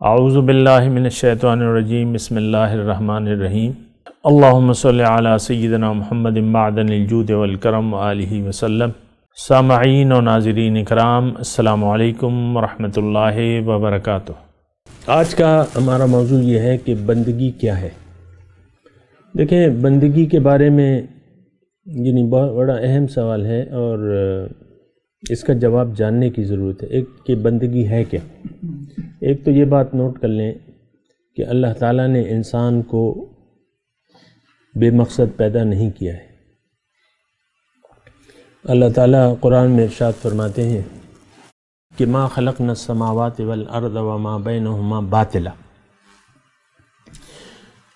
اعوذ باللہ من الشیطان الرجیم بسم اللہ الرحمن الرحیم اللہم صلی علی سیدنا محمد معدن الجود والکرم وآلہ وسلم۔ سامعین و ناظرین اکرام، السلام علیکم ورحمۃ اللہ وبرکاتہ۔ آج کا ہمارا موضوع یہ ہے کہ بندگی کیا ہے۔ دیکھیں، بندگی کے بارے میں بہت بڑا اہم سوال ہے اور اس کا جواب جاننے کی ضرورت ہے۔ ایک کہ بندگی ہے کیا۔ ایک تو یہ بات نوٹ کر لیں کہ اللہ تعالیٰ نے انسان کو بے مقصد پیدا نہیں کیا ہے۔ اللہ تعالیٰ قرآن میں ارشاد فرماتے ہیں کہ ما خلقنا السماوات والارض وما بینہما باطلا،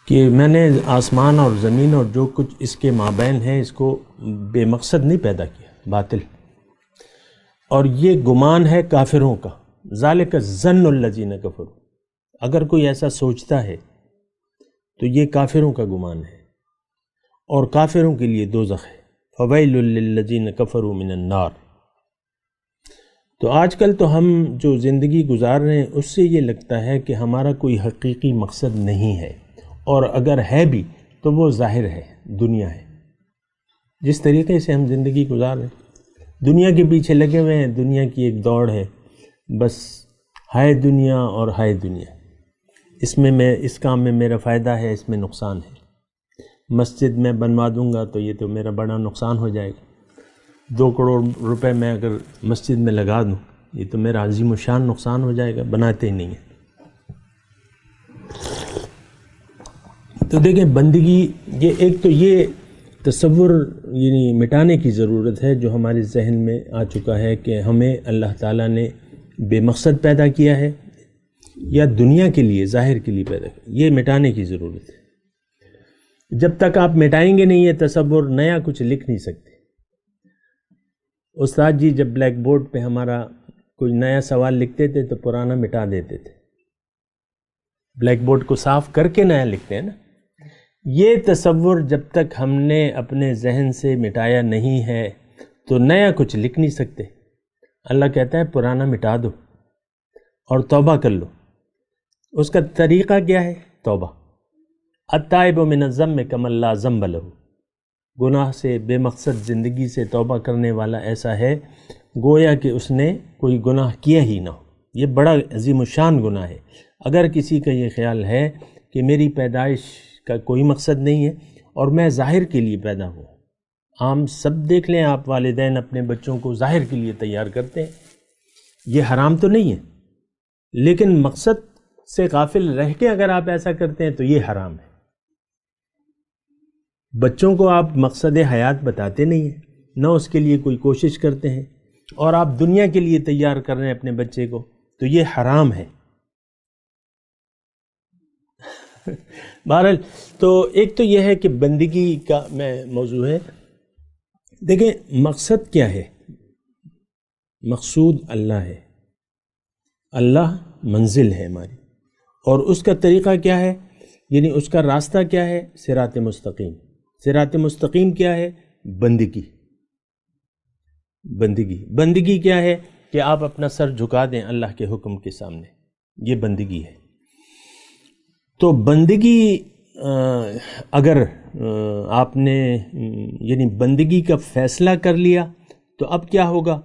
کہ میں نے آسمان اور زمین اور جو کچھ اس کے مابین ہے اس کو بے مقصد نہیں پیدا کیا، باطل۔ اور یہ گمان ہے کافروں کا، ذالک ظن الذین کفروا، اگر کوئی ایسا سوچتا ہے تو یہ کافروں کا گمان ہے، اور کافروں کے لیے دوزخ ہے، فویل للذین کفروا من النار۔ تو آج کل تو ہم جو زندگی گزار رہے ہیں اس سے یہ لگتا ہے کہ ہمارا کوئی حقیقی مقصد نہیں ہے، اور اگر ہے بھی تو وہ ظاہر ہے، دنیا ہے۔ جس طریقے سے ہم زندگی گزار رہے ہیں، دنیا کے پیچھے لگے ہوئے ہیں، دنیا کی ایک دوڑ ہے، بس ہائے دنیا اور ہائے دنیا، اس کام میں میرا فائدہ ہے، اس میں نقصان ہے۔ مسجد میں بنوا دوں گا تو یہ تو میرا بڑا نقصان ہو جائے گا، 2 کروڑ روپے میں اگر مسجد میں لگا دوں یہ تو میرا عظیم الشان نقصان ہو جائے گا، بناتے ہی نہیں ہیں۔ تو دیکھیں، بندگی ایک تو یہ تصور مٹانے کی ضرورت ہے جو ہمارے ذہن میں آ چکا ہے کہ ہمیں اللہ تعالیٰ نے بے مقصد پیدا کیا ہے یا دنیا کے لیے، ظاہر کے لیے پیدا کیا، یہ مٹانے کی ضرورت ہے۔ جب تک آپ مٹائیں گے نہیں یہ تصور، نیا کچھ لکھ نہیں سکتے۔ استاد جی جب بلیک بورڈ پہ ہمارا کوئی نیا سوال لکھتے تھے تو پرانا مٹا دیتے تھے، بلیک بورڈ کو صاف کر کے نیا لکھتے ہیں نا۔ یہ تصور جب تک ہم نے اپنے ذہن سے مٹایا نہیں ہے تو نیا کچھ لکھ نہیں سکتے۔ اللہ کہتا ہے پرانا مٹا دو اور توبہ کر لو۔ اس کا طریقہ کیا ہے؟ توبہ۔ التائب من الذنب کمن لا ذنب لہ، گناہ سے، بے مقصد زندگی سے توبہ کرنے والا ایسا ہے گویا کہ اس نے کوئی گناہ کیا ہی نہ ہو۔ یہ بڑا عظیم الشان گناہ ہے۔ اگر کسی کا یہ خیال ہے کہ میری پیدائش کا کوئی مقصد نہیں ہے اور میں ظاہر کے لیے پیدا ہوں، عام سب دیکھ لیں آپ، والدین اپنے بچوں کو ظاہر کے لیے تیار کرتے ہیں، یہ حرام تو نہیں ہے، لیکن مقصد سے غافل رہ کے اگر آپ ایسا کرتے ہیں تو یہ حرام ہے۔ بچوں کو آپ مقصد حیات بتاتے نہیں ہیں، نہ اس کے لیے کوئی کوشش کرتے ہیں، اور آپ دنیا کے لیے تیار کر رہے ہیں اپنے بچے کو، تو یہ حرام ہے۔ بہرحال تو ایک تو یہ ہے کہ بندگی کا میں موضوع ہے۔ دیکھیں، مقصد کیا ہے؟ مقصود اللہ ہے، اللہ منزل ہے ہماری، اور اس کا طریقہ کیا ہے؟ اس کا راستہ کیا ہے؟ صراط مستقیم۔ صراط مستقیم کیا ہے؟ بندگی۔ بندگی کیا ہے؟ کہ آپ اپنا سر جھکا دیں اللہ کے حکم کے سامنے، یہ بندگی ہے۔ تو بندگی اگر آپ نے بندگی کا فیصلہ کر لیا تو اب کیا ہوگا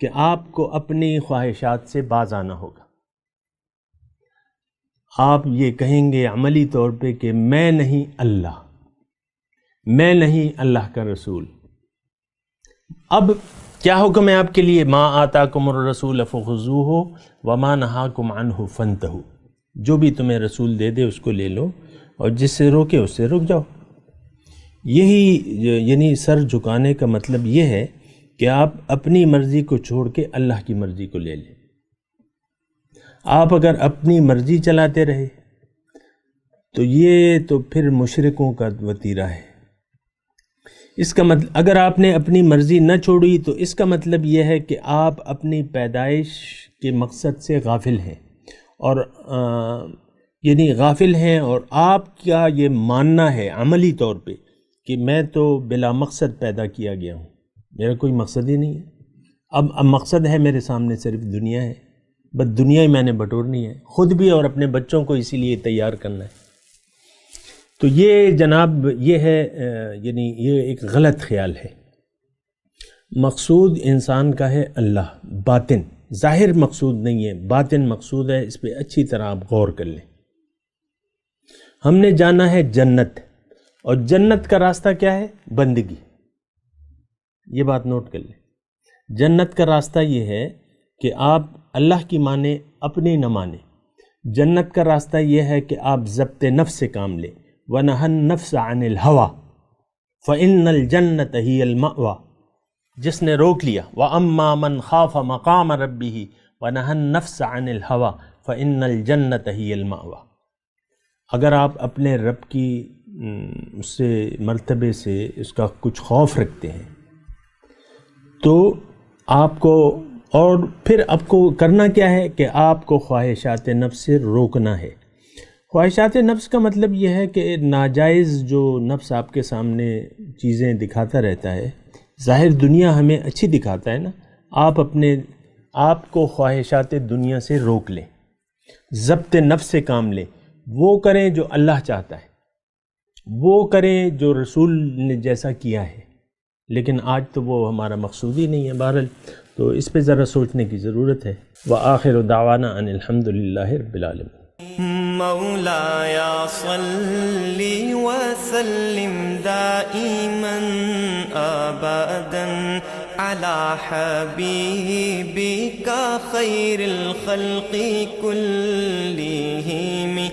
کہ آپ کو اپنی خواہشات سے باز آنا ہوگا۔ آپ یہ کہیں گے عملی طور پہ کہ میں نہیں اللہ، میں نہیں اللہ کا رسول۔ اب کیا حکم ہے آپ کے لیے؟ ما آتاکم الرسول فخذوہ وما نہاکم عنہ فانتہوا، جو بھی تمہیں رسول دے دے اس کو لے لو، اور جس سے روکے اس سے رک جاؤ۔ یہی سر جھکانے کا مطلب یہ ہے کہ آپ اپنی مرضی کو چھوڑ کے اللہ کی مرضی کو لے لیں۔ آپ اگر اپنی مرضی چلاتے رہے تو یہ تو پھر مشرکوں کا وتیرہ ہے۔ اس کا مطلب اگر آپ نے اپنی مرضی نہ چھوڑی تو اس کا مطلب یہ ہے کہ آپ اپنی پیدائش کے مقصد سے غافل ہیں، اور غافل ہیں، اور آپ کا یہ ماننا ہے عملی طور پہ کہ میں تو بلا مقصد پیدا کیا گیا ہوں، میرا کوئی مقصد ہی نہیں ہے۔ اب مقصد ہے میرے سامنے صرف دنیا ہے، بس دنیا ہی میں نے بٹورنی ہے، خود بھی اور اپنے بچوں کو اسی لیے تیار کرنا ہے۔ تو یہ جناب یہ ہے یعنی یہ ایک غلط خیال ہے۔ مقصود انسان کا ہے اللہ، باطن، ظاہر مقصود نہیں ہے، باطن مقصود ہے، اس پہ اچھی طرح آپ غور کر لیں۔ ہم نے جانا ہے جنت، اور جنت کا راستہ کیا ہے؟ بندگی۔ یہ بات نوٹ کر لیں، جنت کا راستہ یہ ہے کہ آپ اللہ کی مانیں، اپنی نہ مانیں۔ جنت کا راستہ یہ ہے کہ آپ ضبط نفس سے کام لیں، وَنَهَى النَّفْسَ عَنِ الْهَوَىٰ فَإِنَّ الْجَنَّةَ هِيَ الْمَأْوَىٰ، جس نے روک لیا وَأَمَّا مَنْ خَافَ مَقَامَ رَبِّهِ وَنَهَى النَّفْسَ عَنِ الْهَوَىٰ فَإِنَّ الْجَنَّةَ هِيَ الْمَأْوَىٰ۔ اگر آپ اپنے رب کی اس سے مرتبے سے اس کا کچھ خوف رکھتے ہیں تو آپ کو، اور پھر آپ کو کرنا کیا ہے کہ آپ کو خواہشات نفس سے روکنا ہے۔ خواہشات نفس کا مطلب یہ ہے کہ ناجائز جو نفس آپ کے سامنے چیزیں دکھاتا رہتا ہے، ظاہر دنیا ہمیں اچھی دکھاتا ہے نا، آپ کو خواہشات دنیا سے روک لیں، ضبط نفس سے کام لیں، وہ کریں جو اللہ چاہتا ہے، وہ کریں جو رسول نے جیسا کیا ہے۔ لیکن آج تو وہ ہمارا مقصود ہی نہیں ہے۔ بہرحال تو اس پہ ذرا سوچنے کی ضرورت ہے۔ وآخر دعوانا ان الحمد للہ رب العالمین۔ مولاي صل وسلم دائما ابدا على حبيبك خير الخلق كلهم